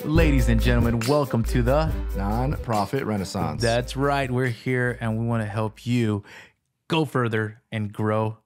Ladies and gentlemen, welcome to the Nonprofit Renaissance. That's right. We're here and we want to help you go further and grow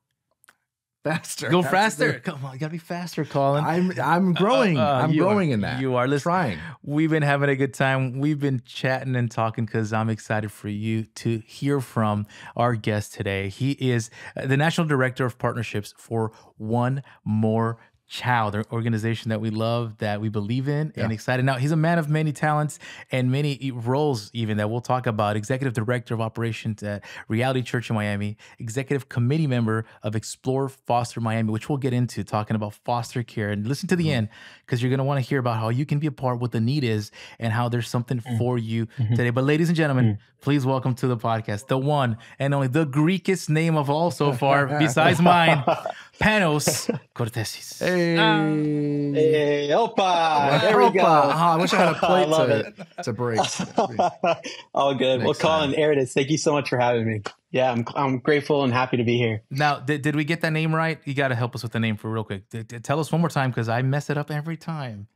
faster. Go faster. Come on, you gotta be faster, Colin. I'm growing. I'm growing in that. You are. Listen, trying. We've been having a good time. We've been chatting and talking because I'm excited for you to hear from our guest today. He is the National Director of Partnerships for One More Child, an organization that we love, that we believe in, and excited. Now, he's a man of many talents and many roles even that we'll talk about. Executive Director of Operations at Reality Church in Miami, Executive Committee Member of Explore Foster Miami, which we'll get into talking about foster care. And listen to the end because you're going to want to hear about how you can be a part, what the need is, and how there's something for you today. But ladies and gentlemen, please welcome to the podcast, the one and only, the Greekest name of all so far, besides mine, Panos Kourtesis. Hey, opa! There we go. I wish I had a plate to break. All good. Well, Colin, Erides, thank you so much for having me. Yeah, I'm grateful and happy to be here. Now, did we get that name right? You got to help us with the name for real quick. Tell us one more time because I mess it up every time.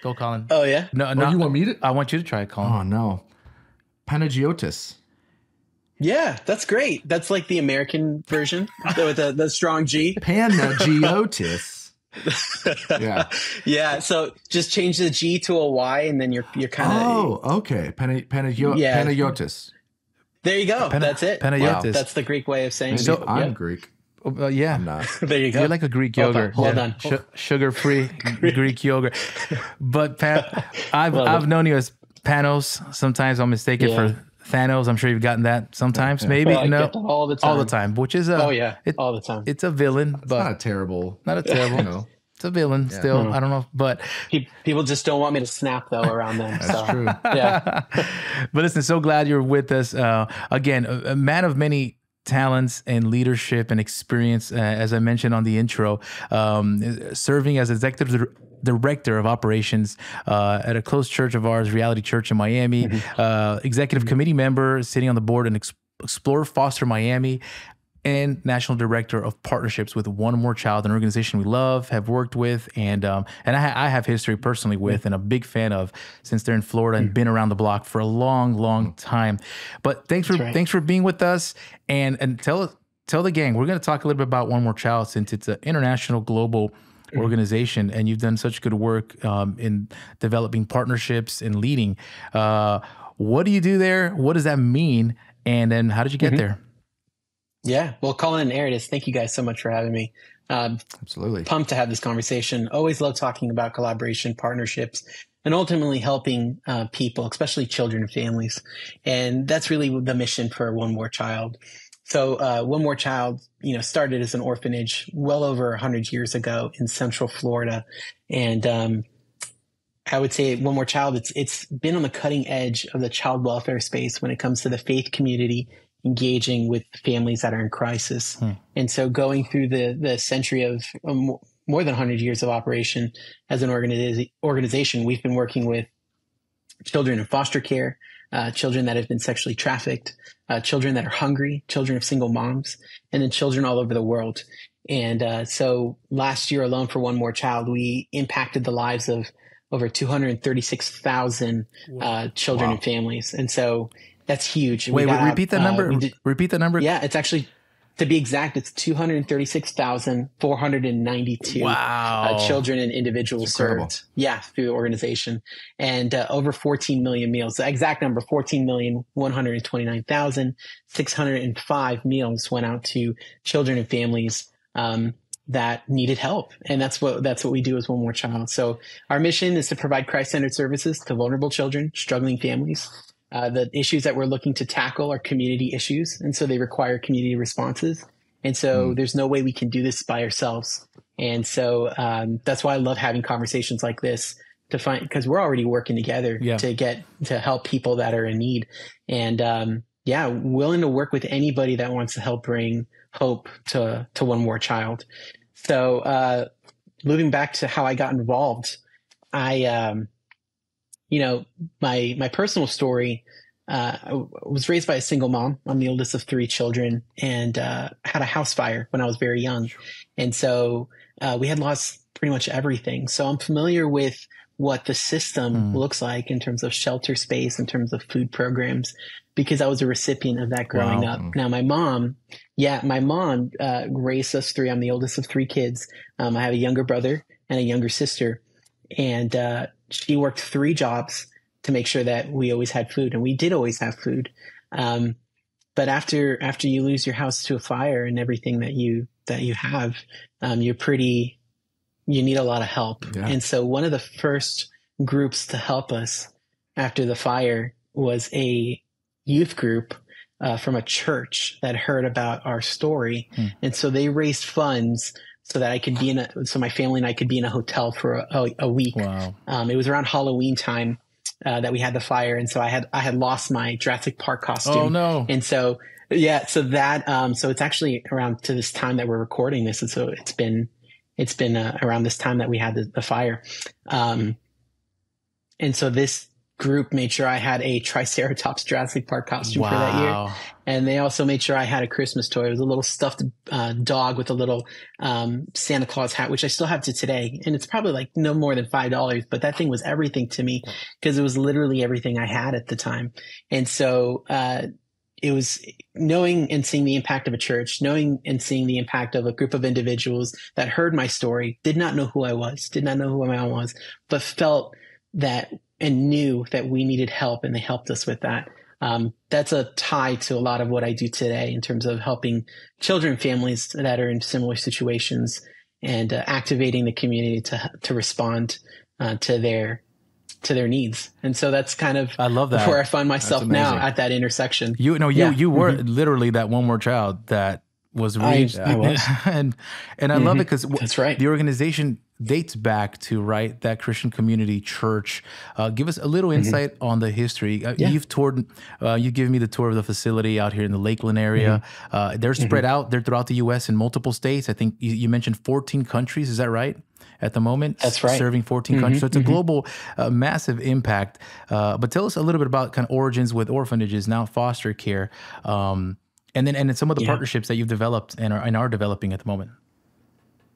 Go, Colin. Oh, yeah? No, you want me to? I want you to try it, Colin. Oh, no. Panagiotis. Yeah, that's great. That's like the American version with the strong G. Panagiotis. Yeah. So just change the G to a Y, and then you're kind of. Oh, okay. Panagiotis. There you go. That's it. Panagiotis. Wow. That's the Greek way of saying it. I'm Greek. Yeah. I'm not. There you go. You're like a Greek yogurt. Hold on. Sugar-free Greek yogurt. But I've known you as Panos. Sometimes I'll mistake it for Thanos. I'm sure you've gotten that sometimes, maybe. I get that all the time. All the time, which is all the time. It's a villain, but not a terrible. No. It's a villain still. I don't know, but people just don't want me to snap though around them. That's true. Yeah. But listen, so glad you're with us. Again, a man of many talents and leadership and experience, as I mentioned on the intro, serving as executive director of operations at a close church of ours, Reality Church in Miami, executive committee member sitting on the board and Explore Foster Miami, and national director of partnerships with One More Child, an organization we love, have worked with, and I have history personally with, and a big fan of since they're in Florida and been around the block for a long time. But thanks for being with us, and tell the gang. We're going to talk a little bit about One More Child since it's an international, global organization, and you've done such good work in developing partnerships and leading. What do you do there? What does that mean? And then how did you get there? Yeah. Well, Colin and Erides, thank you guys so much for having me. Absolutely. Pumped to have this conversation. Always love talking about collaboration, partnerships, and ultimately helping people, especially children and families. And that's really the mission for One More Child. So One More Child, started as an orphanage well over 100 years ago in Central Florida. And I would say One More Child, it's been on the cutting edge of the child welfare space when it comes to the faith community engaging with families that are in crisis. And so going through the century of more than 100 years of operation as an organization, we've been working with children in foster care, children that have been sexually trafficked, children that are hungry, children of single moms, and then children all over the world. And so last year alone for One More Child, we impacted the lives of over 236,000 children and families. And so that's huge. Wait, repeat that number. Repeat the number. Yeah, it's actually, to be exact, it's 236,492 children and individuals served. Yeah, through the organization, and over 14 million meals. The exact number: 14,129,605 meals went out to children and families that needed help, and that's what we do as One More Child. So our mission is to provide Christ-centered services to vulnerable children, struggling families. The issues that we're looking to tackle are community issues, and so they require community responses. And so there's no way we can do this by ourselves. And so that's why I love having conversations like this because we're already working together to help people that are in need. And willing to work with anybody that wants to help bring hope to One More Child. So moving back to how I got involved, my personal story, I was raised by a single mom. I'm the oldest of 3 children, and had a house fire when I was very young. And so we had lost pretty much everything. So I'm familiar with what the system looks like in terms of shelter space, in terms of food programs, because I was a recipient of that growing up. Now, my mom raised us 3. I'm the oldest of 3 kids. I have a younger brother and a younger sister, and she worked 3 jobs to make sure that we always had food, and we did always have food. But after you lose your house to a fire and everything that you have, you need a lot of help. Yeah. And so one of the first groups to help us after the fire was a youth group from a church that heard about our story. And so they raised funds so that so my family and I could be in a hotel for a week. Wow. It was around Halloween time that we had the fire. And so I had lost my Jurassic Park costume. Oh no. And so, yeah, so it's actually around to this time that we're recording this. And so it's been around this time that we had the fire. And so this group made sure I had a Triceratops Jurassic Park costume for that year. And they also made sure I had a Christmas toy. It was a little stuffed dog with a little Santa Claus hat, which I still have to today. And it's probably like no more than $5, but that thing was everything to me because it was literally everything I had at the time. And so it was knowing and seeing the impact of a church, knowing and seeing the impact of a group of individuals that heard my story, did not know who I was, did not know who my mom was, but felt that and knew that we needed help, and they helped us with that. That's a tie to a lot of what I do today in terms of helping children, families that are in similar situations, and activating the community to respond to their needs. And so that's kind of I love that. Where I find myself now at that intersection. You were literally that one more child that was reached. I was. and I love it because that's right. The organization dates back to that Christian community church. Give us a little insight on the history. You've given me the tour of the facility out here in the Lakeland area. They're spread out. They're throughout the U.S. in multiple states. I think you mentioned 14 countries. Is that right? At the moment, that's right. Serving 14 countries. So it's a global, massive impact. But tell us a little bit about kind of origins with orphanages, now foster care, and then some of the partnerships that you've developed and are developing at the moment.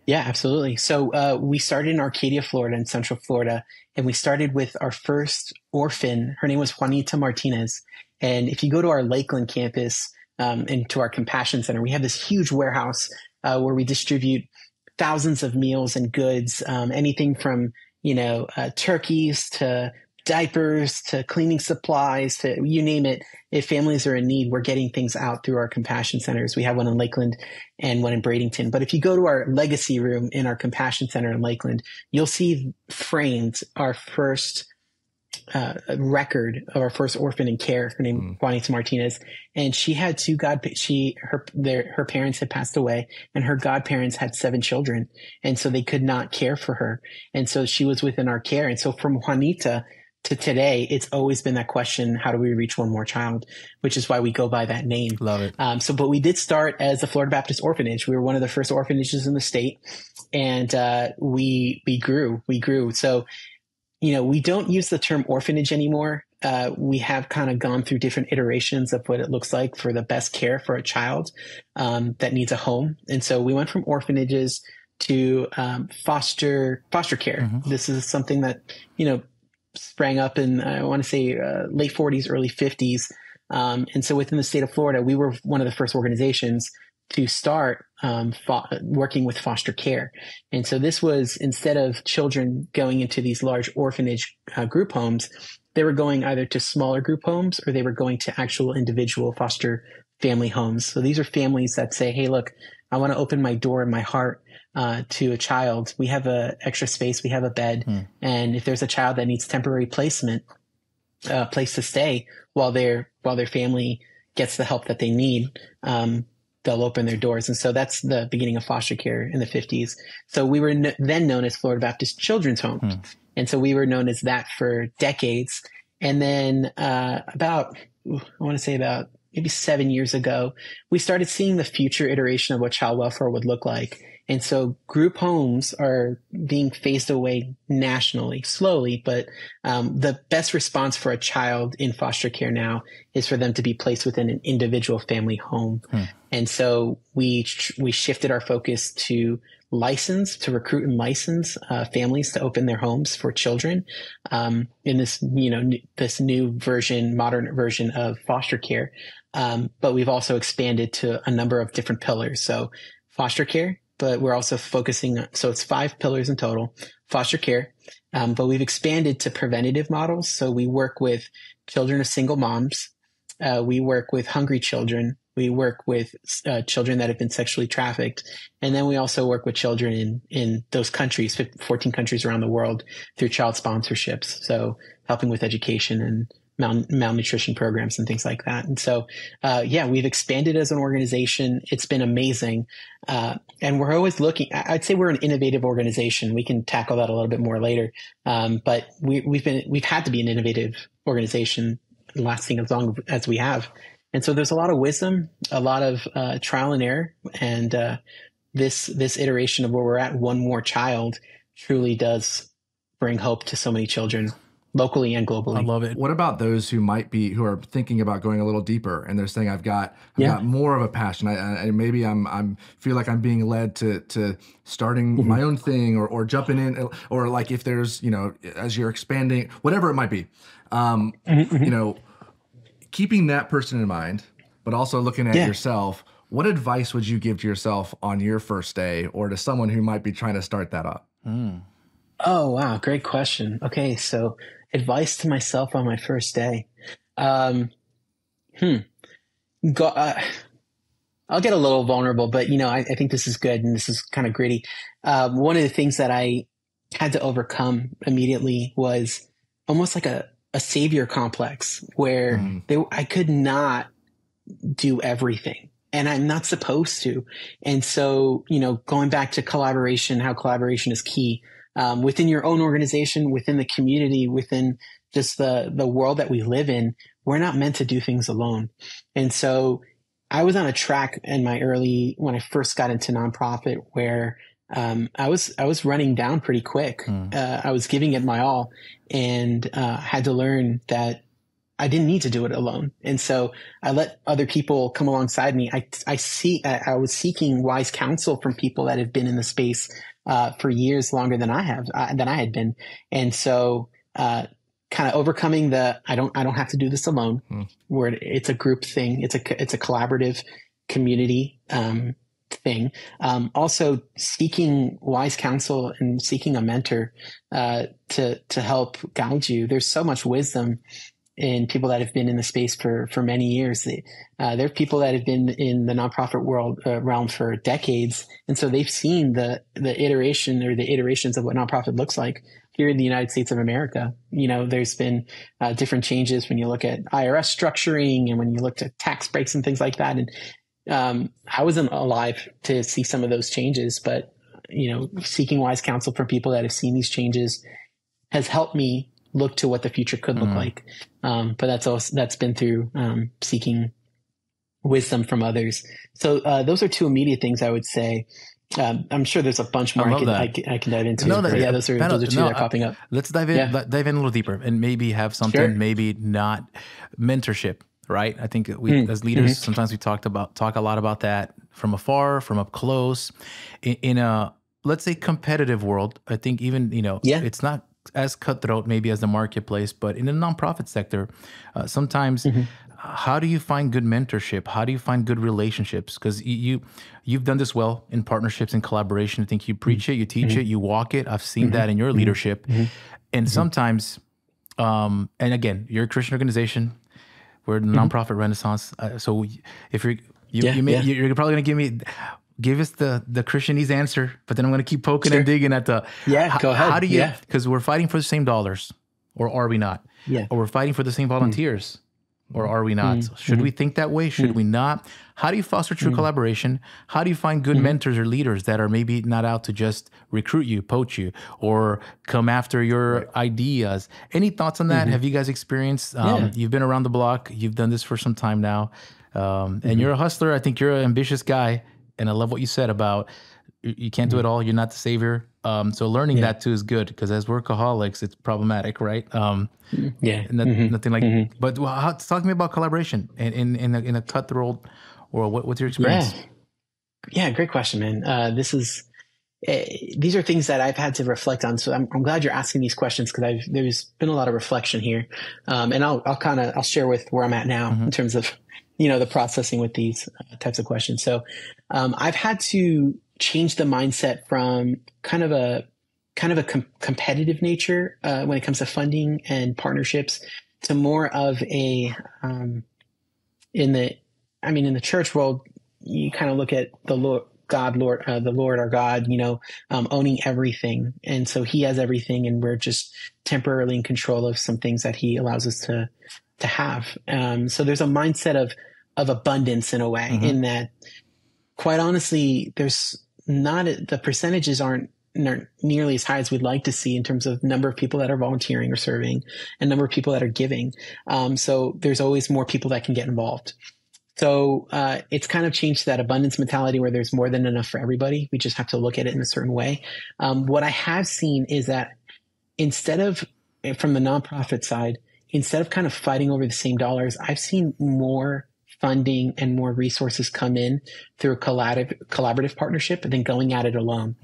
Yeah, absolutely. So we started in Arcadia, Florida, in Central Florida, and we started with our first orphan. Her name was Juanita Martinez. And if you go to our Lakeland campus and to our Compassion Center, we have this huge warehouse where we distribute thousands of meals and goods, anything from turkeys to diapers to cleaning supplies to you name it. If families are in need, we're getting things out through our Compassion Centers. We have one in Lakeland and one in Bradenton. But if you go to our legacy room in our Compassion Center in Lakeland, you'll see framed our first record of our first orphan in care. Her name Juanita Martinez, and she had 2 her parents had passed away, and her godparents had 7 children, and so they could not care for her, and so she was within our care. And so from Juanita to today, it's always been that question: how do we reach one more child? Which is why we go by that name. Love it. But we did start as the Florida Baptist Orphanage. We were one of the first orphanages in the state, and we grew. So, we don't use the term orphanage anymore. We have kind of gone through different iterations of what it looks like for the best care for a child that needs a home. And so we went from orphanages to foster care. This is something that, sprang up in, I want to say, late 40s, early 50s. And so within the state of Florida, we were one of the first organizations to start working with foster care. And so this was, instead of children going into these large orphanage group homes, they were going either to smaller group homes or they were going to actual individual foster family homes. So these are families that say, hey, look, I want to open my door and my heart to a child. We have a extra space. We have a bed. And if there's a child that needs temporary placement, place to stay while their family gets the help that they need, they'll open their doors. And so that's the beginning of foster care in the 50s. So we were then known as Florida Baptist Children's Homes. And so we were known as that for decades. And then about maybe 7 years ago, we started seeing the future iteration of what child welfare would look like. And so group homes are being phased away nationally, slowly, but the best response for a child in foster care now is for them to be placed within an individual family home. And so we shifted our focus to recruit and license families to open their homes for children in this, this new version, modern version of foster care. But we've also expanded to a number of different pillars. So foster care, but we're also focusing on, so it's 5 pillars in total, foster care. But we've expanded to preventative models. So we work with children of single moms. We work with hungry children. We work with children that have been sexually trafficked. And then we also work with children in those countries, 14 countries around the world, through child sponsorships. So helping with education and malnutrition programs and things like that. And so, we've expanded as an organization. It's been amazing. And we're always looking, I'd say we're an innovative organization. We can tackle that a little bit more later. But we've had to be an innovative organization lasting as long as we have. And so there's a lot of wisdom, a lot of trial and error. And this iteration of where we're at, one more child, truly does bring hope to so many children, locally and globally. I love it. What about those who are thinking about going a little deeper and they're saying, I've got more of a passion. I maybe I'm feel like I'm being led to starting my own thing or jumping in, or like if there's, as you're expanding, whatever it might be, keeping that person in mind, but also looking at yourself. What advice would you give to yourself on your first day, or to someone who might be trying to start that up? Oh, wow. Great question. Okay. So advice to myself on my first day. I'll get a little vulnerable, but I think this is good and this is kind of gritty. One of the things that I had to overcome immediately was almost like a savior complex where I could not do everything. And I'm not supposed to. And so, going back to collaboration, how collaboration is key within your own organization, within the community, within just the world that we live in, we're not meant to do things alone. And so I was on a track when I first got into nonprofit where I was running down pretty quick. I was giving it my all and had to learn that I didn't need to do it alone. And so I let other people come alongside me. I was seeking wise counsel from people that have been in the space for years longer than I had been. And so kind of overcoming I don't have to do this alone, where it's a group thing. It's a collaborative community thing. Also seeking wise counsel and seeking a mentor to help guide you. There's so much wisdom in people that have been in the space for many years. There are people that have been in the nonprofit world realm for decades, and so they've seen the iteration or the iterations of what nonprofit looks like here in the United States of America. There's been different changes when you look at IRS structuring and when you look at tax breaks and things like that. And I wasn't alive to see some of those changes, but seeking wise counsel from people that have seen these changes has helped me look to what the future could look like. But that's been through seeking wisdom from others. So those are two immediate things I would say. I'm sure there's a bunch more I can dive into. Those are two that are popping up. Let's dive in a little deeper and maybe have something, maybe not mentorship, right? I think we as leaders, sometimes we talk a lot about that from afar, from up close. In a, let's say, competitive world, I think even, it's not as cutthroat maybe as the marketplace, but in the nonprofit sector, sometimes how do you find good mentorship? How do you find good relationships? Because you've done this well in partnerships and collaboration. I think you preach it, you teach it, you walk it. I've seen that in your leadership. And sometimes, and again, you're a Christian organization. We're a nonprofit renaissance. So if you're probably going to give us the Christianese answer, but then I'm going to keep poking and digging at the, go ahead. How do you, because we're fighting for the same dollars, or are we not? Or we're fighting for the same volunteers, or are we not? Should we think that way? Should we not? How do you foster true collaboration? How do you find good mentors or leaders that are maybe not out to just recruit you, poach you, or come after your ideas? Any thoughts on that? Have you guys experienced? You've been around the block. You've done this for some time now. And you're a hustler. I think you're an ambitious guy. And I love what you said about you can't do it all. You're not the savior. So learning that too is good, because as workaholics, it's problematic, right? Nothing like. But talk to me about collaboration in a cutthroat, or what's your experience? Yeah, great question, man. These are things that I've had to reflect on. So I'm glad you're asking these questions, because there's been a lot of reflection here. And I'll share with where I'm at now in terms of, the processing with these types of questions. So, I've had to change the mindset from kind of a competitive nature, when it comes to funding and partnerships, to more of a, in the church world, you kind of look at the Lord, the Lord our God, owning everything. And so he has everything, and we're just temporarily in control of some things that he allows us to have. So there's a mindset of abundance in a way, in that, quite honestly, the percentages aren't nearly as high as we'd like to see in terms of number of people that are volunteering or serving, and number of people that are giving. So there's always more people that can get involved. So it's kind of changed that abundance mentality where there's more than enough for everybody. We just have to look at it in a certain way. What I have seen is that from the nonprofit side, instead of kind of fighting over the same dollars, I've seen more funding and more resources come in through a collaborative partnership than going at it alone.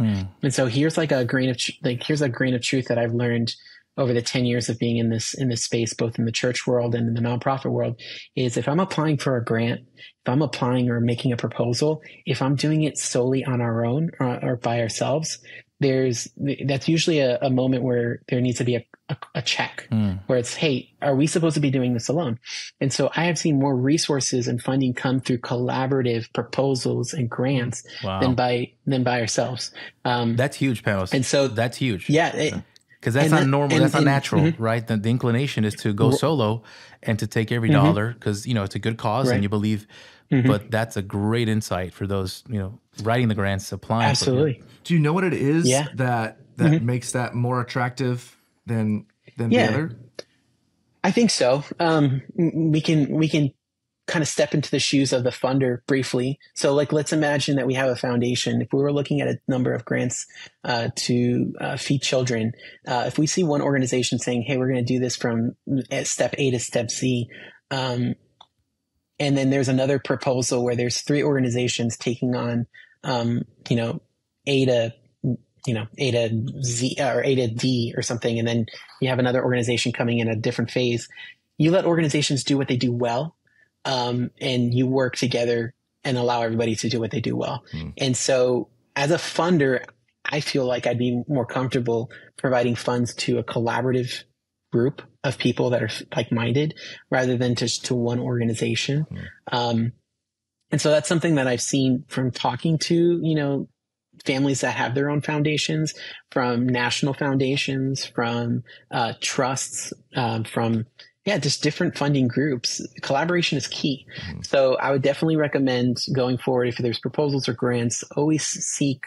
And so here's like a grain of truth that I've learned over the 10 years of being in this space, both in the church world and in the nonprofit world, is if I'm applying for a grant, if I'm applying or making a proposal, if I'm doing it solely on our own or by ourselves, that's usually a moment where there needs to be a check, where it's, hey, are we supposed to be doing this alone? And so I have seen more resources and funding come through collaborative proposals and grants than by ourselves. That's huge, Panos. And so that's huge. Yeah. Because that's not normal. That's not natural, right? The inclination is to go solo and to take every dollar, because, it's a good cause and you believe. But that's a great insight for those, writing the grants, applying. Absolutely. Do you know what it is that makes that more attractive than the other? I think so. We can kind of step into the shoes of the funder briefly. So let's imagine that we have a foundation. If we were looking at a number of grants to feed children, if we see one organization saying, hey, we're going to do this from step A to step Z, and then there's another proposal where there's 3 organizations taking on, A to Z or A to D or something. And then you have another organization coming in a different phase. You let organizations do what they do well. And you work together and allow everybody to do what they do well. And so as a funder, I feel like I'd be more comfortable providing funds to a collaborative group of people that are like-minded rather than just to one organization. And so that's something that I've seen from talking to, families that have their own foundations, from national foundations, from trusts, from just different funding groups. Collaboration is key. So I would definitely recommend going forward, if there's proposals or grants, always seek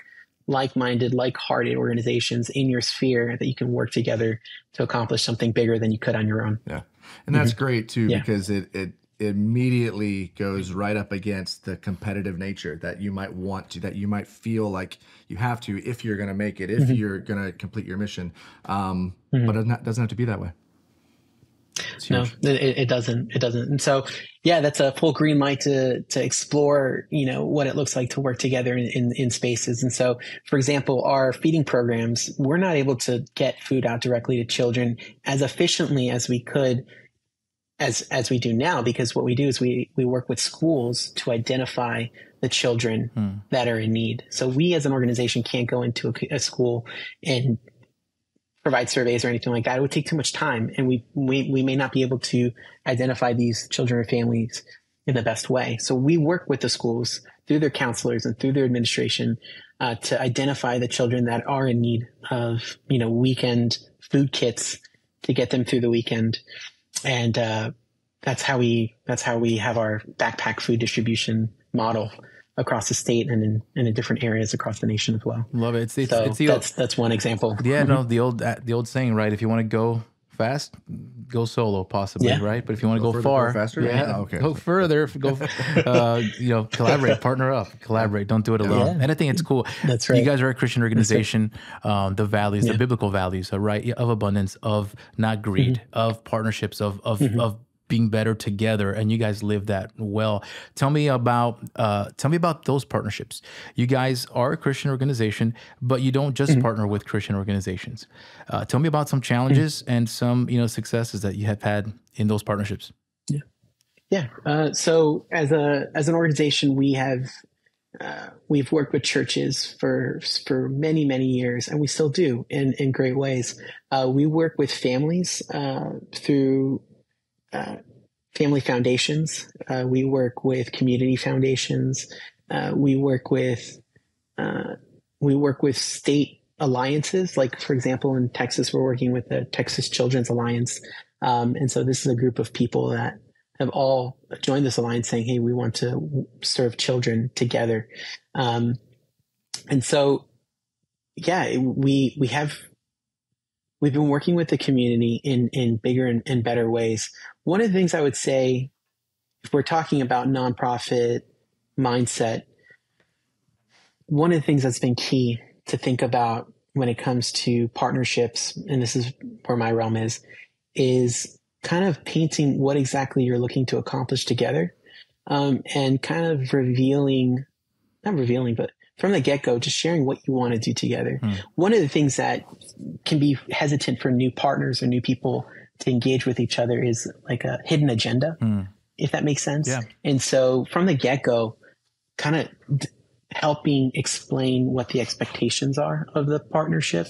like-minded, like-hearted organizations in your sphere that you can work together to accomplish something bigger than you could on your own. Yeah. And that's great too, because it immediately goes right up against the competitive nature that you might want to, that you might feel like you have to, if you're going to make it, if you're going to complete your mission. But it doesn't have to be that way. No, it doesn't. It doesn't. And so, that's a full green light to explore, what it looks like to work together in spaces. And so, for example, our feeding programs, we're not able to get food out directly to children as efficiently as we could, as we do now, because what we do is we work with schools to identify the children that are in need. So we as an organization can't go into a school and provide surveys or anything like that. It would take too much time, and we may not be able to identify these children or families in the best way. So we work with the schools through their counselors and through their administration to identify the children that are in need of, weekend food kits to get them through the weekend. And that's how we have our backpack food distribution model across the state and in different areas across the nation as well. Love it. That's one example. Yeah, no, the old saying, right? If you want to go fast, go solo possibly, Yeah. right? But if you want to go further, far, go faster? yeah, Oh, okay. go further, collaborate, partner up, collaborate. Don't do it alone. Yeah. And I think it's cool. That's You right. guys are a Christian organization. The values, the Yeah. biblical values, right? Of abundance, of not greed, of partnerships, of being better together, and you guys live that well. Tell me about those partnerships. You guys are a Christian organization, but you don't just partner with Christian organizations. Tell me about some challenges and some successes that you have had in those partnerships. Yeah. So as an organization, we've worked with churches for many, many years, and we still do in great ways. We work with families through family foundations. We work with community foundations. We work with state alliances. Like, for example, in Texas, we're working with the Texas Children's Alliance. And so this is a group of people that have all joined this alliance saying, hey, we want to serve children together. And so, yeah, we've been working with the community in bigger and better ways. One of the things I would say, if we're talking about nonprofit mindset, one of the things that's been key to think about when it comes to partnerships, and this is where my realm is kind of painting what exactly you're looking to accomplish together, and kind of not revealing, but from the get-go, just sharing what you want to do together. One of the things that can be hesitant for new partners or new people to engage with each other is like a hidden agenda, if that makes sense. Yeah. And so from the get-go, kind of helping explain what the expectations are of the partnership,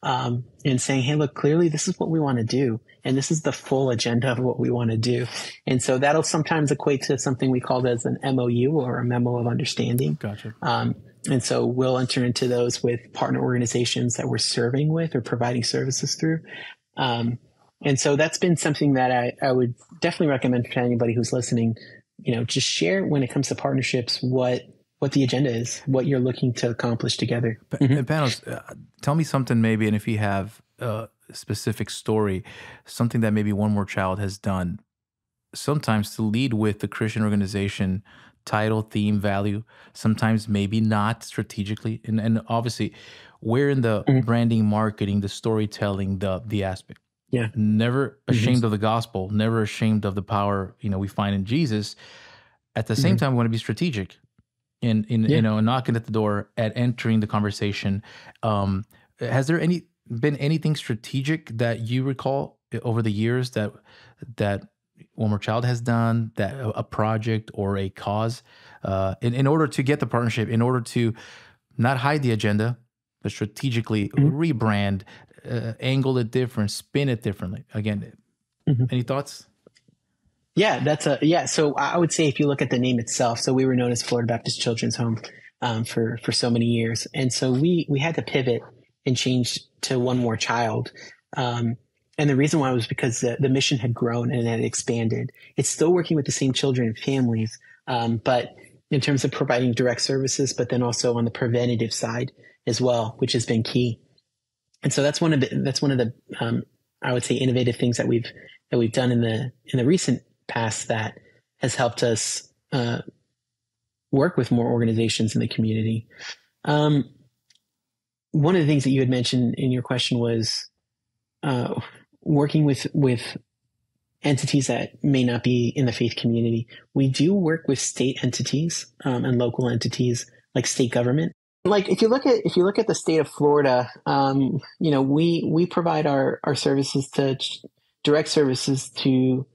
and saying, hey, look, clearly this is what we want to do. And this is the full agenda of what we want to do. And so that'll sometimes equate to something we call as an MOU, or a memo of understanding. Gotcha. And so we'll enter into those with partner organizations that we're serving with or providing services through. And so that's been something that I would definitely recommend to anybody who's listening, just share when it comes to partnerships, what the agenda is, what you're looking to accomplish together. And Panos, tell me something maybe, and if you have a specific story, something that maybe One More Child has done sometimes to lead with the Christian organization title, theme, value, sometimes maybe not strategically. And obviously we're in the branding, marketing, the storytelling, the aspect. Yeah. Never ashamed of the gospel, never ashamed of the power, we find in Jesus. At the same time, we want to be strategic in knocking at the door, at entering the conversation. Has there been anything strategic that you recall over the years that One More Child has done, that a project or a cause, in order to get the partnership, in order to not hide the agenda, but strategically rebrand, angle it different, spin it differently? Again, any thoughts? Yeah, so I would say if you look at the name itself, so we were known as Florida Baptist Children's Home for so many years. And so we had to pivot and change to One More Child. And the reason why was because the mission had grown and had expanded. It's still working with the same children and families, but in terms of providing direct services, but then also on the preventative side as well, which has been key. And so that's one of the I would say innovative things that we've done in the recent past that has helped us work with more organizations in the community. One of the things that you had mentioned in your question was working with entities that may not be in the faith community. We do work with state entities and local entities like state government. Like if you look at the state of Florida, we provide our services to direct services to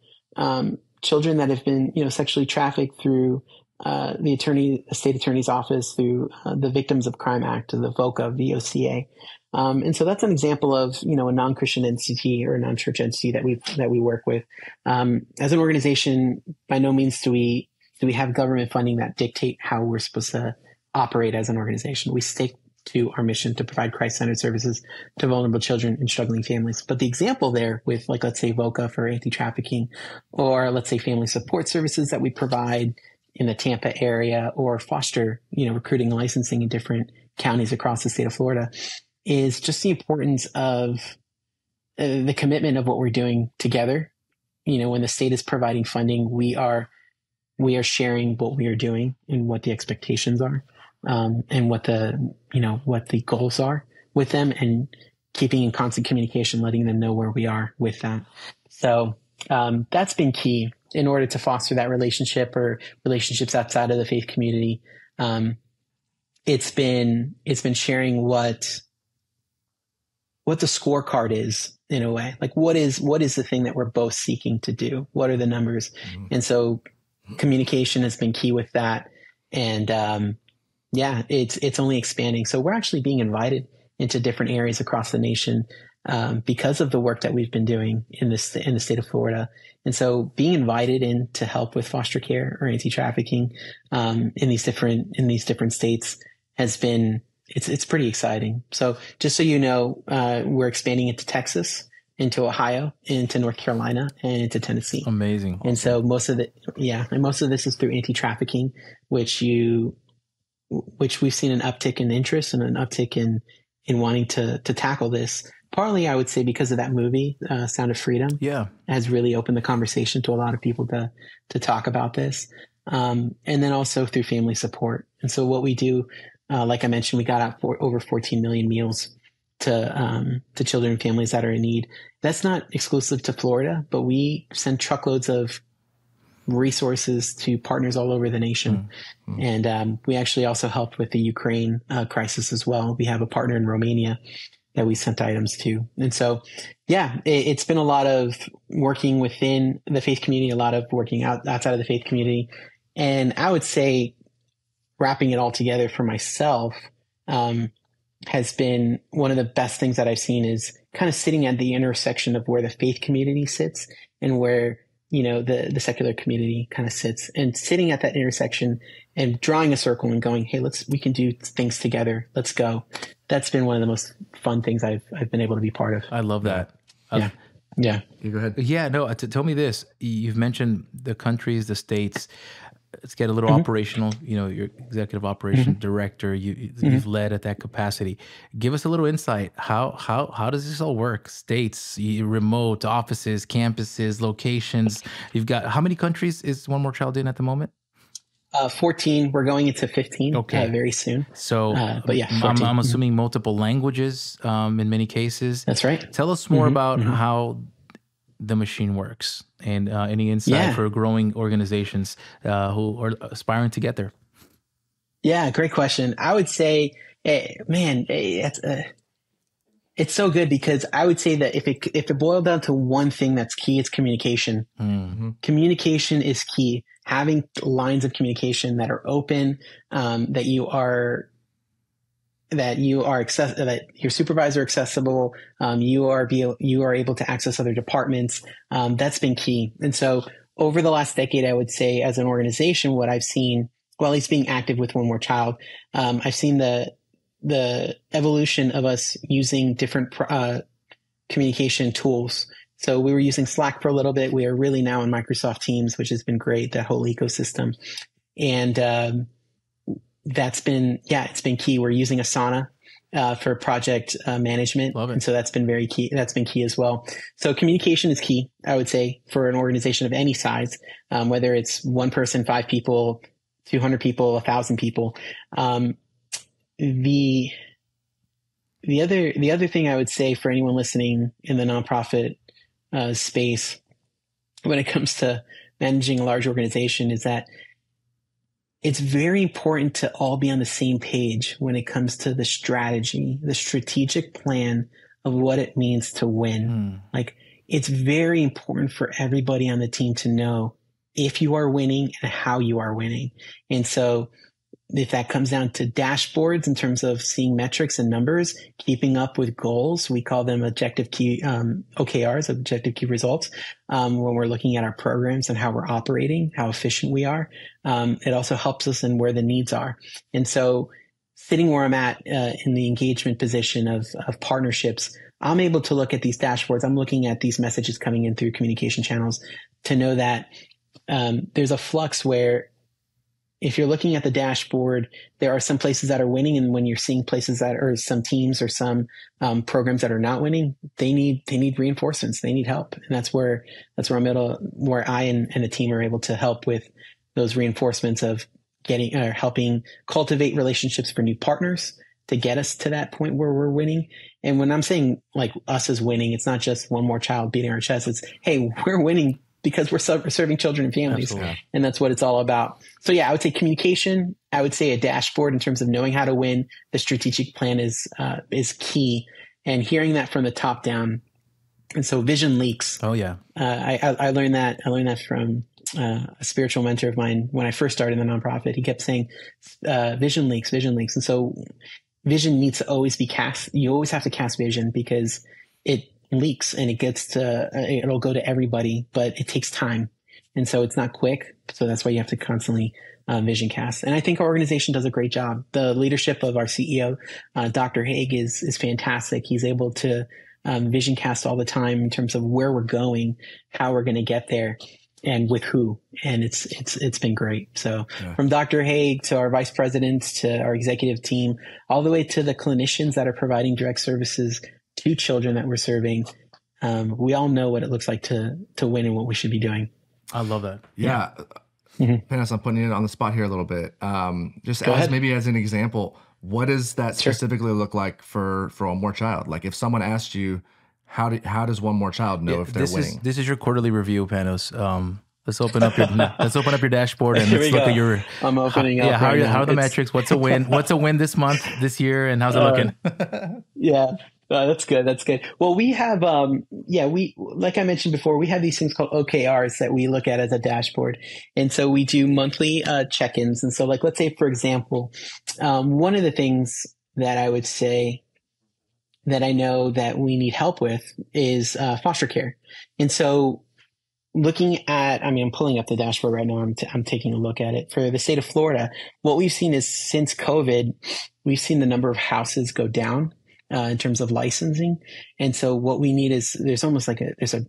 children that have been sexually trafficked through the state attorney's office, through the Victims of Crime Act, the VOCA. And so that's an example of a non-Christian entity or a non-church entity that we work with. As an organization, by no means do we have government funding that dictate how we're supposed to operate as an organization. We stick to our mission to provide Christ-centered services to vulnerable children and struggling families. But the example there with, like, let's say VOCA for anti-trafficking, or let's say family support services that we provide in the Tampa area, or foster, recruiting and licensing in different counties across the state of Florida, is just the importance of the commitment of what we're doing together. When the state is providing funding, we are sharing what we are doing and what the expectations are, and what the goals are with them, and keeping in constant communication, letting them know where we are with that. So that's been key in order to foster that relationship or relationships outside of the faith community. It's been sharing what the scorecard is, in a way. Like, what is the thing that we're both seeking to do? What are the numbers? Mm-hmm. And so communication has been key with that. And it's only expanding. So we're actually being invited into different areas across the nation because of the work that we've been doing in the state of Florida. And so being invited in to help with foster care or anti-trafficking in these different states has been, it's pretty exciting. So just so you know, we're expanding into Texas, into Ohio, into North Carolina, and into Tennessee. Amazing. And so most of this is through anti-trafficking, which we've seen an uptick in interest and an uptick in wanting to tackle this. Partly, I would say, because of that movie, Sound of Freedom. Yeah, has really opened the conversation to a lot of people to talk about this, and then also through family support. And so what we do, like I mentioned, we got out for over 14 million meals to children and families that are in need. That's not exclusive to Florida, but we send truckloads of resources to partners all over the nation. Mm-hmm. And we actually also helped with the Ukraine crisis as well. We have a partner in Romania that we sent items to. And so, it's been a lot of working within the faith community, a lot of working outside of the faith community. And I would say wrapping it all together for myself has been one of the best things that I've seen, is kind of sitting at the intersection of where the faith community sits and where the secular community kind of sits, and sitting at that intersection and drawing a circle and going, hey, we can do things together. Let's go. That's been one of the most fun things I've been able to be part of. I love that. Yeah. You go ahead. Yeah, no, tell me this. You've mentioned the countries, the states. Let's get a little operational. Your executive operation director, you've led at that capacity. Give us a little insight. How does this all work? States, remote offices, campuses, locations. You've got, how many countries is One More Child in at the moment? 14. We're going into 15 very soon. So, but yeah, I'm assuming multiple languages in many cases. That's right. Tell us more about how the machine works, and any insight for growing organizations who are aspiring to get there. Yeah, great question. I would say, it's so good, because I would say that if it boiled down to one thing that's key, it's communication. Mm-hmm. Communication is key. Having lines of communication that are open, that your supervisor accessible, you are able to access other departments. That's been key. And so over the last decade, I would say, as an organization, what I've seen, well, at least being active with One More Child, I've seen the evolution of us using different communication tools. So we were using Slack for a little bit. We are really now in Microsoft Teams, which has been great, that whole ecosystem. And that's been, it's been key. We're using Asana for project management. Love it. And so that's been very key. That's been key as well. So communication is key, I would say, for an organization of any size, whether it's one person, 5 people, 200 people, 1,000 people. The other thing I would say for anyone listening in the nonprofit space, when it comes to managing a large organization, is that it's very important to all be on the same page when it comes to the strategy, the strategic plan of what it means to win. Like, it's very important for everybody on the team to know if you are winning and how you are winning. And so if that comes down to dashboards in terms of seeing metrics and numbers, keeping up with goals, we call them objective key, OKRs, objective key results. When we're looking at our programs and how we're operating, how efficient we are, it also helps us in where the needs are. And so sitting where I'm at, in the engagement position of partnerships, I'm able to look at these dashboards. I'm looking at these messages coming in through communication channels to know that, there's a flux where if you're looking at the dashboard, there are some places that are winning. And when you're seeing places that are some teams or some programs that are not winning, they need reinforcements. They need help. And that's where where I and the team are able to help with those reinforcements of helping cultivate relationships for new partners to get us to that point where we're winning. And when I'm saying like us as winning, it's not just one more child beating our chest. It's, hey, we're winning because we're serving children and families. Absolutely. And that's what it's all about. So yeah, I would say communication. I would say a dashboard in terms of knowing how to win. The strategic plan is key, and hearing that from the top down. And so vision leaks. Oh yeah. I learned that. I learned that from a spiritual mentor of mine when I first started the nonprofit. He kept saying, vision leaks. And so vision needs to always be cast. You always have to cast vision because it leaks and it'll go to everybody, but it takes time. And so it's not quick. So that's why you have to constantly vision cast. And I think our organization does a great job. The leadership of our CEO, Dr. Haig, is fantastic. He's able to vision cast all the time in terms of where we're going, how we're going to get there, and with who. And it's been great. So from Dr. Haig to our vice presidents to our executive team, all the way to the clinicians that are providing direct services to children that we're serving, we all know what it looks like to win and what we should be doing. I love that. Yeah. Panos, I'm putting it on the spot here a little bit. Maybe as an example, what does that specifically look like for One More Child? Like if someone asked you, how does One More Child know if they're winning? This is your quarterly review, Panos. Let's open up your dashboard and let's look at your. I'm opening up. Yeah, how are the metrics? What's a win? What's a win this month, this year, and how's it looking? Yeah. That's good. That's good. Well, we have, like I mentioned before, we have these things called OKRs that we look at as a dashboard. And so we do monthly check-ins. And so like, let's say, for example, one of the things that I would say that I know that we need help with is foster care. And so looking at, I'm pulling up the dashboard right now. I'm taking a look at it. For the state of Florida, what we've seen is since COVID, we've seen the number of houses go down in terms of licensing. And so what we need is there's almost like there's an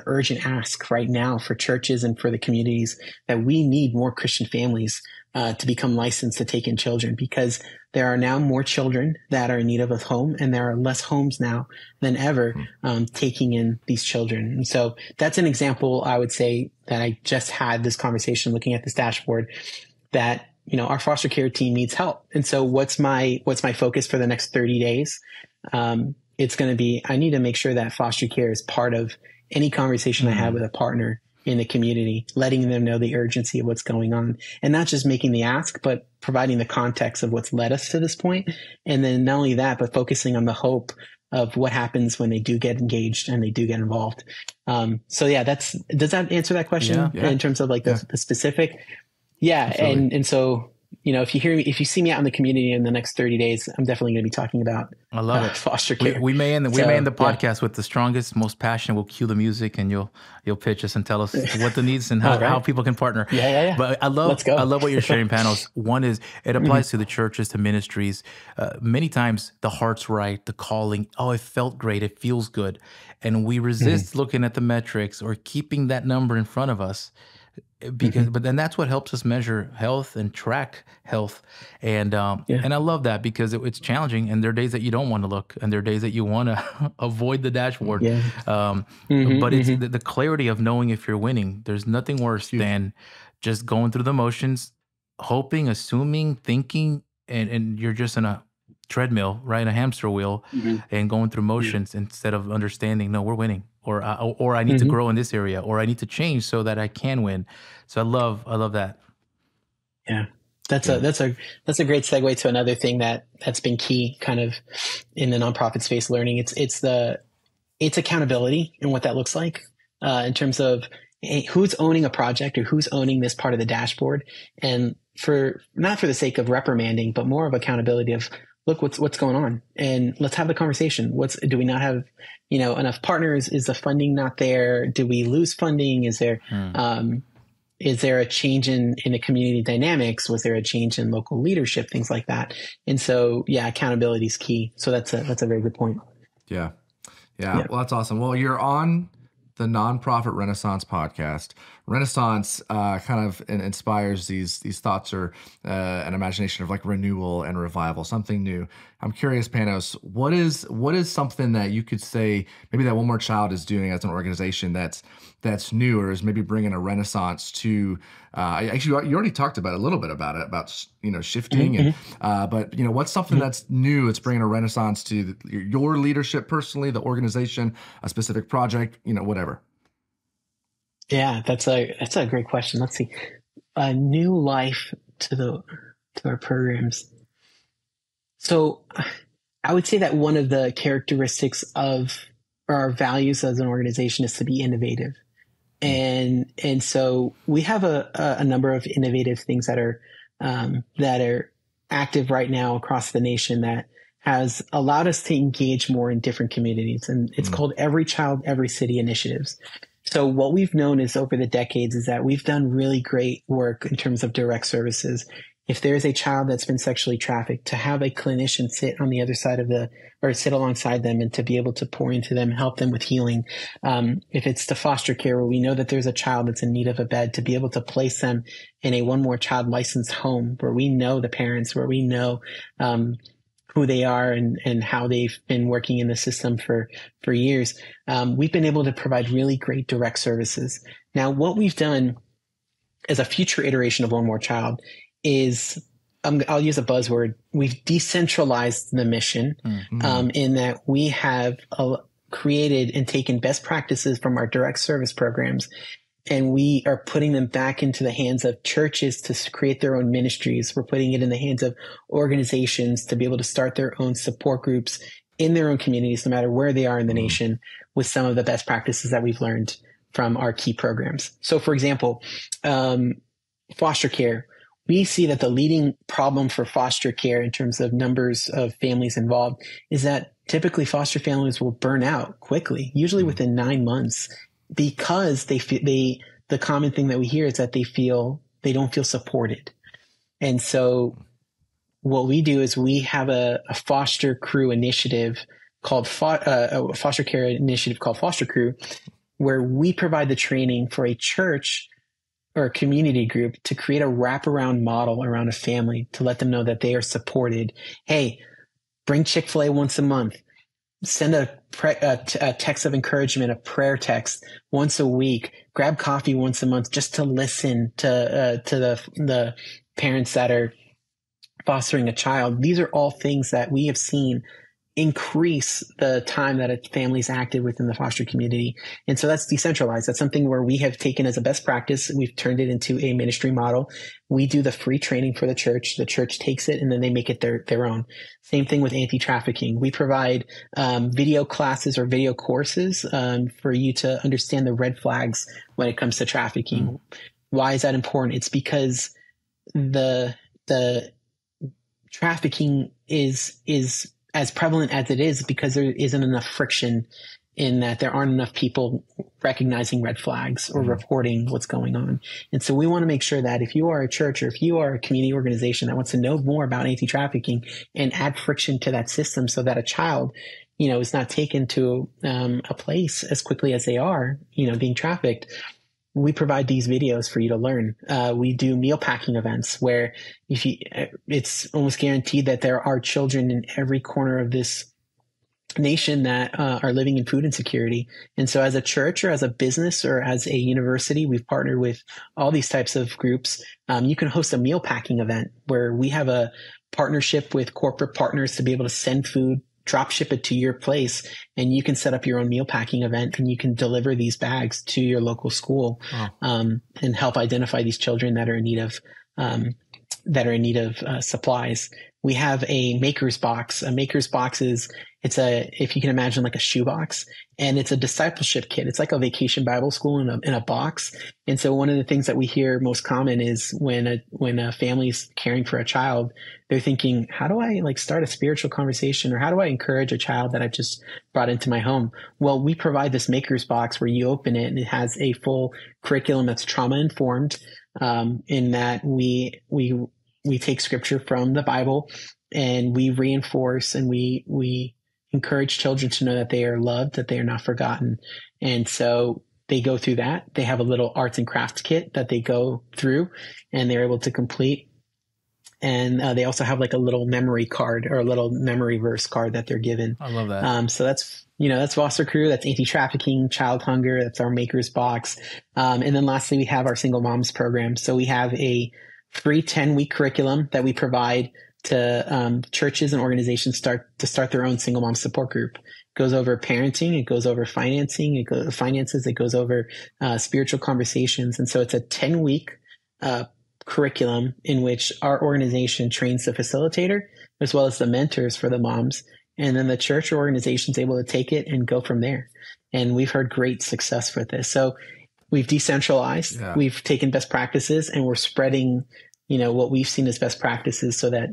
urgent ask right now for churches and for the communities that we need more Christian families to become licensed to take in children, because there are now more children that are in need of a home, and there are less homes now than ever taking in these children. And so that's an example, I would say, that I just had this conversation looking at this dashboard that, our foster care team needs help. And so what's my focus for the next 30 days? It's going to be, I need to make sure that foster care is part of any conversation I have with a partner in the community, letting them know the urgency of what's going on, and not just making the ask, but providing the context of what's led us to this point. And then not only that, but focusing on the hope of what happens when they do get engaged and they do get involved. So yeah, does that answer that question in terms of like the specific? Yeah. Absolutely. And so, if you see me out in the community in the next 30 days, I'm definitely going to be talking about foster care. We may end the podcast with the strongest, most passionate. We'll cue the music and you'll pitch us and tell us what the needs and how people can partner. Yeah. But I love what you're sharing, Panos. One is it applies to the churches, to ministries. Many times the heart's right, the calling. Oh, it felt great. It feels good. And we resist looking at the metrics or keeping that number in front of us. But then that's what helps us measure health and track health. And and I love that because it's challenging, and there are days that you don't want to look, and there are days that you want to avoid the dashboard. But it's the clarity of knowing if you're winning. There's nothing worse than just going through the motions, hoping, assuming, thinking, and you're just in a treadmill, right? A hamster wheel, and going through motions instead of understanding, no, we're winning. Or I need to grow in this area, or I need to change so that I can win. So I love that. Yeah, that's a great segue to another thing that's been key, kind of in the nonprofit space. Learning it's accountability and what that looks like in terms of who's owning a project or who's owning this part of the dashboard, and not for the sake of reprimanding, but more of accountability of, look, what's going on, and let's have the conversation. Do we not have, enough partners? Is the funding not there? Do we lose funding? Is there a change in the community dynamics? Was there a change in local leadership? Things like that. And so, accountability is key. So that's a very good point. Yeah. Well, that's awesome. Well, you're on the Nonprofit Renaissance podcast. Renaissance kind of inspires these thoughts or an imagination of like renewal and revival, something new. I'm curious, Panos, what is something that you could say maybe that One More Child is doing as an organization that's new, or is maybe bringing a renaissance to? Actually, you already talked about a little bit about it, about shifting, and but what's something that's new? It's bringing a renaissance to your leadership personally, the organization, a specific project, whatever. Yeah, that's a great question. Let's see. A new life to our programs. So I would say that one of the characteristics of our values as an organization is to be innovative. And so we have a number of innovative things that are active right now across the nation that has allowed us to engage more in different communities. And it's called Every Child, Every City initiatives. So what we've known is over the decades is that we've done really great work in terms of direct services. If there's a child that's been sexually trafficked, to have a clinician sit on the other side or sit alongside them and to be able to pour into them, help them with healing. If it's to foster care, where we know that there's a child that's in need of a bed, to be able to place them in a One More Child licensed home where we know the parents, where we know, who they are and how they've been working in the system for years. We've been able to provide really great direct services. Now, what we've done as a future iteration of One More Child is, I'll use a buzzword, we've decentralized the mission, in that we have created and taken best practices from our direct service programs, and we are putting them back into the hands of churches to create their own ministries. We're putting it in the hands of organizations to be able to start their own support groups in their own communities, no matter where they are in the nation, with some of the best practices that we've learned from our key programs. So, for example, foster care. We see that the leading problem for foster care in terms of numbers of families involved is that typically foster families will burn out quickly, usually within 9 months, because the common thing that we hear is that they don't feel supported. And so what we do is we have a foster crew initiative called a foster care initiative called Foster Crew, where we provide the training for a church or a community group to create a wraparound model around a family to let them know that they are supported. Hey, bring Chick-fil-A once a month. Send a text of encouragement, a prayer text once a week. Grab coffee once a month just to listen to the parents that are fostering a child. These are all things that we have seen increase the time that a family is active within the foster community. And so that's decentralized. That's something where we have taken as a best practice. We've turned it into a ministry model. We do the free training for the church. The church takes it and then they make it their own. Same thing with anti-trafficking. We provide video classes or video courses for you to understand the red flags when it comes to trafficking. Why is that important? It's because the trafficking is as prevalent as it is because there isn't enough friction, in that there aren't enough people recognizing red flags or reporting what's going on. And so we want to make sure that if you are a church or if you are a community organization that wants to know more about anti-trafficking and add friction to that system so that a child, is not taken to a place as quickly as they are, being trafficked, we provide these videos for you to learn. We do meal packing events where it's almost guaranteed that there are children in every corner of this nation that are living in food insecurity. And so as a church or as a business or as a university, we've partnered with all these types of groups. You can host a meal packing event where we have a partnership with corporate partners to be able to send food, drop ship it to your place, and you can set up your own meal packing event and you can deliver these bags to your local school. And help identify these children that are in need of supplies. We have a maker's box. A maker's box is, if you can imagine, like a shoebox, and it's a discipleship kit. It's like a vacation Bible school in a box. And so one of the things that we hear most common is when a family's caring for a child, they're thinking, how do I start a spiritual conversation, or how do I encourage a child that I've just brought into my home? Well, we provide this maker's box where you open it and it has a full curriculum that's trauma informed, in that we take scripture from the Bible and we reinforce and we encourage children to know that they are loved, that they are not forgotten. And so they go through that. They have a little arts and crafts kit that they go through and they're able to complete. And they also have like a little memory card or a little memory verse card that they're given. I love that. So that's Foster Crew. That's anti-trafficking, child hunger. That's our Maker's Box. And then lastly, we have our Single Moms program. So we have a free 10-week curriculum that we provide to churches and organizations to start their own single mom support group. It goes over parenting. It goes over financing. It goes finances. It goes over spiritual conversations. And so it's a 10-week curriculum in which our organization trains the facilitator as well as the mentors for the moms. And then the church or organization is able to take it and go from there. And we've heard great success with this. So we've decentralized, we've taken best practices, and we're spreading, what we've seen as best practices so that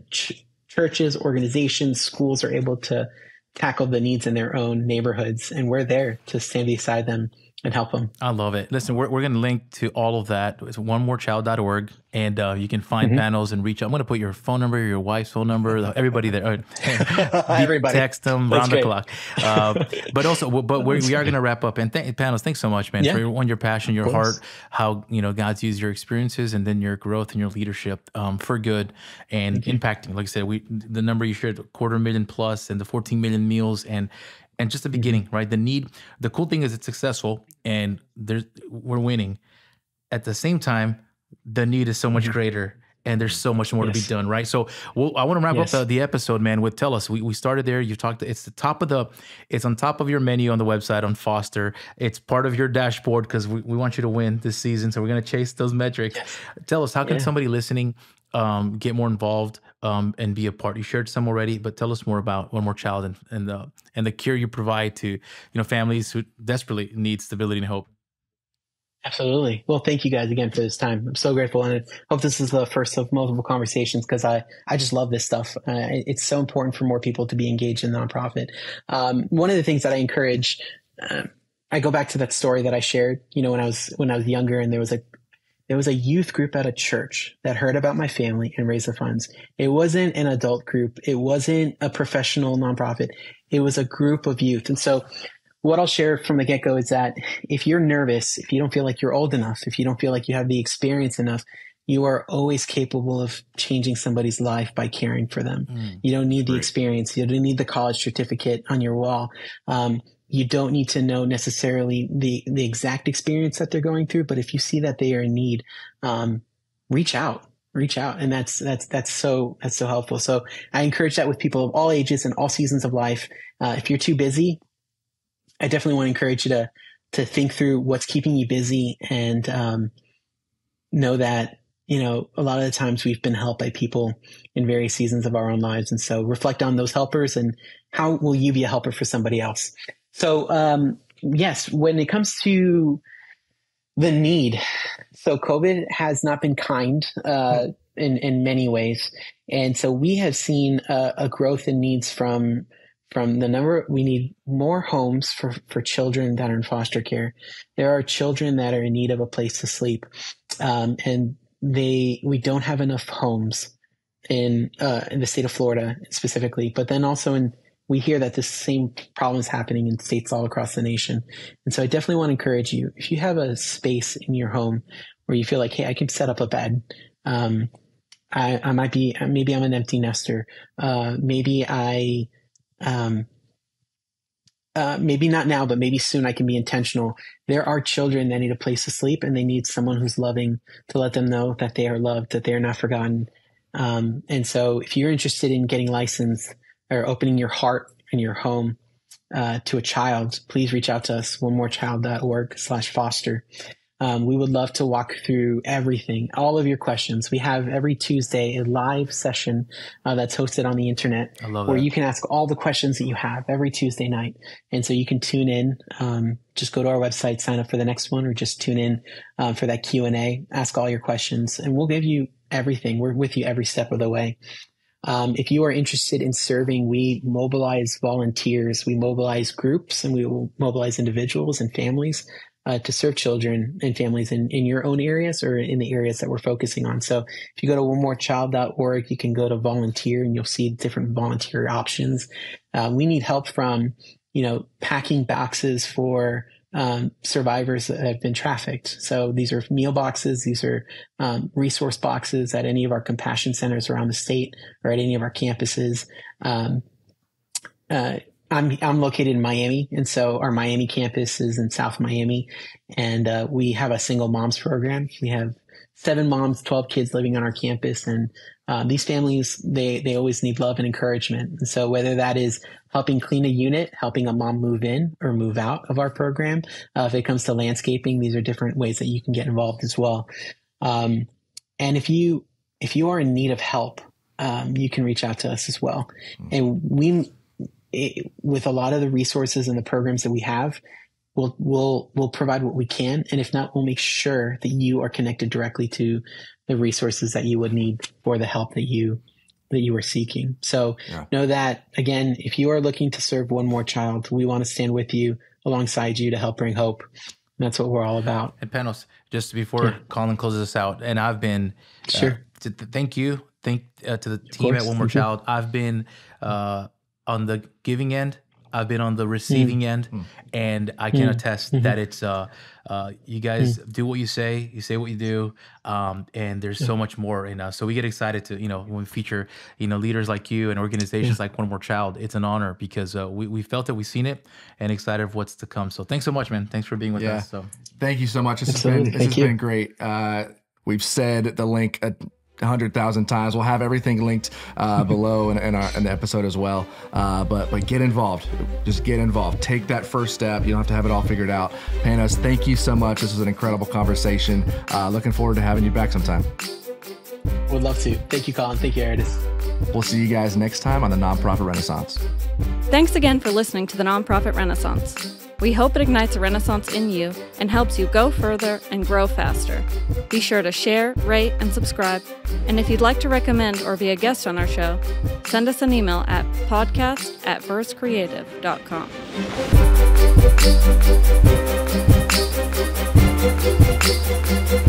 churches, organizations, schools are able to tackle the needs in their own neighborhoods. And we're there to stand beside them and help them. I love it. Listen, we're going to link to all of that. It's onemorechild.org, and you can find Panos and reach out. I'm going to put your phone number, your wife's phone number, everybody there. Everybody. Text them round the clock. But we are going to wrap up. And Panos, thanks so much, man, for your passion, your heart, how God's used your experiences and then your growth and your leadership for good and impacting. Like I said, the number you shared, 250,000 plus, and the 14 million meals, and just the beginning, right? The cool thing is it's successful and we're winning. At the same time, the need is so much greater and there's so much more to be done, right? So I want to wrap up the episode, man, with tell us, we started there. You talked, it's on top of your menu on the website on Foster. It's part of your dashboard because we want you to win this season. So we're going to chase those metrics. Yes. Tell us, how can somebody listening get more involved and be a part? You shared some already, but tell us more about One More Child and the care you provide to families who desperately need stability and hope. Absolutely. Well, thank you guys again for this time. I'm so grateful, and I hope this is the first of multiple conversations because I just love this stuff. It's so important for more people to be engaged in nonprofit. One of the things that I encourage, I go back to that story that I shared. When I was younger, and there was a youth group at a church that heard about my family and raised the funds. It wasn't an adult group. It wasn't a professional nonprofit. It was a group of youth. And so what I'll share from the get-go is that if you're nervous, if you don't feel like you're old enough, if you don't feel like you have the experience enough, you are always capable of changing somebody's life by caring for them. You don't need the experience. You don't need the college certificate on your wall. You don't need to know necessarily the exact experience that they're going through, but if you see that they are in need, reach out. And that's so helpful. So I encourage that with people of all ages and all seasons of life. If you're too busy, I definitely want to encourage you to think through what's keeping you busy and know that, a lot of the times we've been helped by people in various seasons of our own lives. And so reflect on those helpers and how will you be a helper for somebody else? So, yes, when it comes to the need, so COVID has not been kind in many ways. And so we have seen a growth in needs from the number. We need more homes for children that are in foster care. There are children that are in need of a place to sleep. And we don't have enough homes in the state of Florida specifically, but then also we hear that this same problem is happening in states all across the nation. And so I definitely want to encourage you, if you have a space in your home where you feel like, hey, I can set up a bed. I might be, maybe I'm an empty nester. Maybe not now, but maybe soon I can be intentional. There are children that need a place to sleep and they need someone who's loving to let them know that they are loved, that they are not forgotten. And so if you're interested in getting licensed or opening your heart and your home to a child, please reach out to us, onemorechild.org/foster. We would love to walk through everything, all of your questions. We have every Tuesday a live session that's hosted on the internet where you can ask all the questions that you have every Tuesday night. And so you can tune in, just go to our website, sign up for the next one, or just tune in for that Q&A, ask all your questions, and we'll give you everything. We're with you every step of the way. If you are interested in serving, we mobilize volunteers, we mobilize groups, and we will mobilize individuals and families to serve children and families in your own areas or in the areas that we're focusing on. So if you go to onemorechild.org, you can go to volunteer and you'll see different volunteer options. We need help from, packing boxes for survivors that have been trafficked. So these are meal boxes. These are resource boxes at any of our compassion centers around the state or at any of our campuses. I'm located in Miami, and so our Miami campus is in South Miami, and we have a single moms program. We have 7 moms, 12 kids living on our campus, and these families, they always need love and encouragement. And so whether that is helping clean a unit, helping a mom move in or move out of our program, if it comes to landscaping, these are different ways that you can get involved as well. And if you are in need of help, you can reach out to us as well. And with a lot of the resources and the programs that we have, we'll provide what we can. And if not, we'll make sure that you are connected directly to the resources that you would need for the help that you are seeking. So know that, again, if you are looking to serve one more child, we want to stand with you, alongside you, to help bring hope. And that's what we're all about. And Panos, just before Colin closes us out, and I've been, thank you to the team at One More Child. I've been on the giving end, I've been on the receiving end, and I can attest that it's you guys do what you say what you do, and there's so much more. And so we get excited to, when we feature, leaders like you and organizations like One More Child. It's an honor because we felt it, we've seen it, and excited of what's to come. So thanks so much, man. Thanks for being with us. So thank you so much. This has been great. We've said the link 100,000 times. We'll have everything linked below in the episode as well. But get involved. Just get involved. Take that first step. You don't have to have it all figured out. Panos, thank you so much. This was an incredible conversation. Looking forward to having you back sometime. Would love to. Thank you, Colin. Thank you, Aridus. We'll see you guys next time on the Nonprofit Renaissance. Thanks again for listening to the Nonprofit Renaissance. We hope it ignites a renaissance in you and helps you go further and grow faster. Be sure to share, rate, and subscribe. And if you'd like to recommend or be a guest on our show, send us an email at podcast@versecreative.com.